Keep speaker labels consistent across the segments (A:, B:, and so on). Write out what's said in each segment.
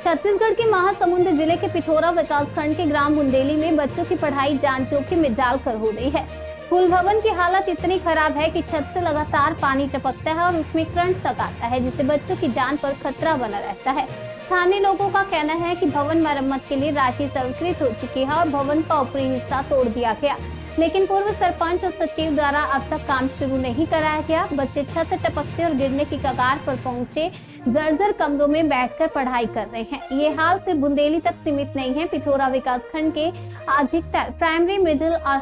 A: छत्तीसगढ़ के महासमुंद जिले के पिथौरा विकासखंड के ग्राम बुंदेली में बच्चों की पढ़ाई जान जोखिम में डालकर हो रही है। स्कूल भवन की हालत इतनी खराब है कि छत से लगातार पानी टपकता है और उसमें करंट तक आता है, जिससे बच्चों की जान पर खतरा बना रहता है। स्थानीय लोगों का कहना है कि भवन मरम्मत के लिए राशि स्वीकृत हो चुकी है और भवन का ऊपरी हिस्सा तोड़ दिया गया, लेकिन पूर्व सरपंच और सचिव द्वारा अब तक काम शुरू नहीं कराया गया। बच्चे छत से टपकते और गिरने की कगार पर पहुंचे जर्जर कमरों में बैठकर पढ़ाई कर रहे हैं। ये हाल सिर्फ बुंदेली तक सीमित नहीं है। पिथौरा विकासखंड के अधिकतर प्राइमरी, मिडिल और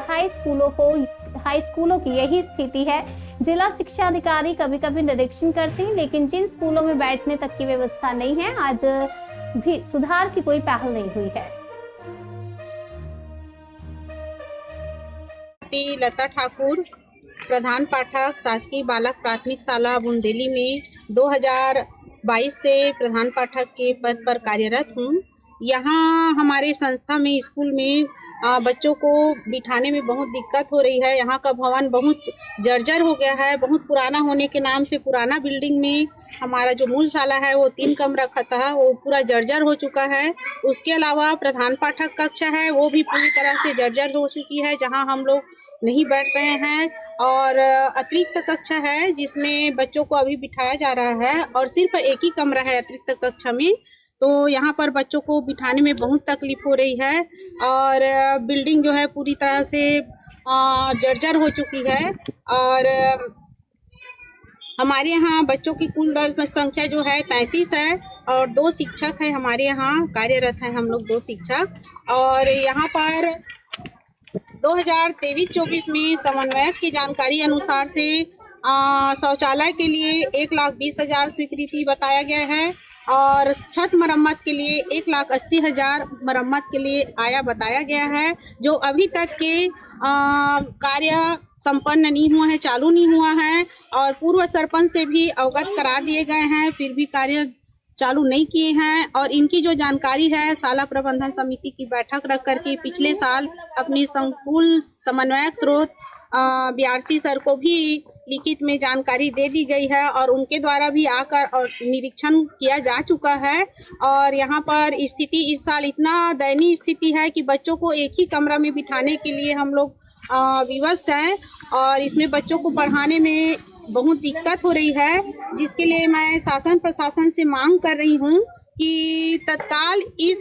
A: हाई स्कूलों की यही स्थिति है। जिला शिक्षा अधिकारी कभी कभी निरीक्षण करते हैं, लेकिन जिन स्कूलों में बैठने तक की व्यवस्था नहीं है, आज भी सुधार की कोई पहल नहीं हुई है।
B: लता ठाकुर, प्रधान पाठक, शासकीय बालक प्राथमिक शाला बुंदेली में 2022 से प्रधान पाठक के पद पर कार्यरत हूँ। यहाँ हमारे संस्था में, स्कूल में बच्चों को बिठाने में बहुत दिक्कत हो रही है। यहाँ का भवन बहुत जर्जर हो गया है। बहुत पुराना होने के नाम से पुराना बिल्डिंग में हमारा जो मूल शाला है वो 3 कमरा था, वो पूरा जर्जर हो चुका है। उसके अलावा प्रधान पाठक कक्षा है, वो भी पूरी तरह से जर्जर हो चुकी है, जहाँ हम लोग नहीं बैठ रहे हैं। और अतिरिक्त कक्षा है जिसमें बच्चों को अभी बिठाया जा रहा है और सिर्फ एक ही कमरा है अतिरिक्त कक्षा में। तो यहाँ पर बच्चों को बिठाने में बहुत तकलीफ हो रही है और बिल्डिंग जो है पूरी तरह से जर्जर हो चुकी है। और हमारे यहाँ बच्चों की कुल दर्ज संख्या जो है 33 है और 2 शिक्षक है हमारे यहाँ कार्यरत हैं, हम लोग 2 शिक्षक। और यहाँ पर 2023-24 में समन्वयक की जानकारी अनुसार से शौचालय के लिए 1,20,000 स्वीकृति बताया गया है और छत मरम्मत के लिए 1,80,000 मरम्मत के लिए आया बताया गया है, जो अभी तक के कार्य संपन्न नहीं हुआ है, चालू नहीं हुआ है। और पूर्व सरपंच से भी अवगत करा दिए गए हैं, फिर भी कार्य चालू नहीं किए हैं। और इनकी जो जानकारी है, शाला प्रबंधन समिति की बैठक रख करके पिछले साल अपनी संकुल समन्वयक स्रोत BRC सर को भी लिखित में जानकारी दे दी गई है और उनके द्वारा भी आकर और निरीक्षण किया जा चुका है। और यहाँ पर स्थिति इस साल इतना दयनीय स्थिति है कि बच्चों को एक ही कमरा में बिठाने के लिए हम लोग विवश हैं और इसमें बच्चों को पढ़ाने में बहुत दिक्कत हो रही है, जिसके लिए मैं शासन प्रशासन से मांग कर रही हूँ कि तत्काल इस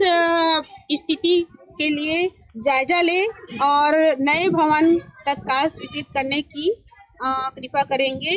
B: स्थिति के लिए जायजा ले और नए भवन तत्काल स्वीकृत करने की कृपा करेंगे।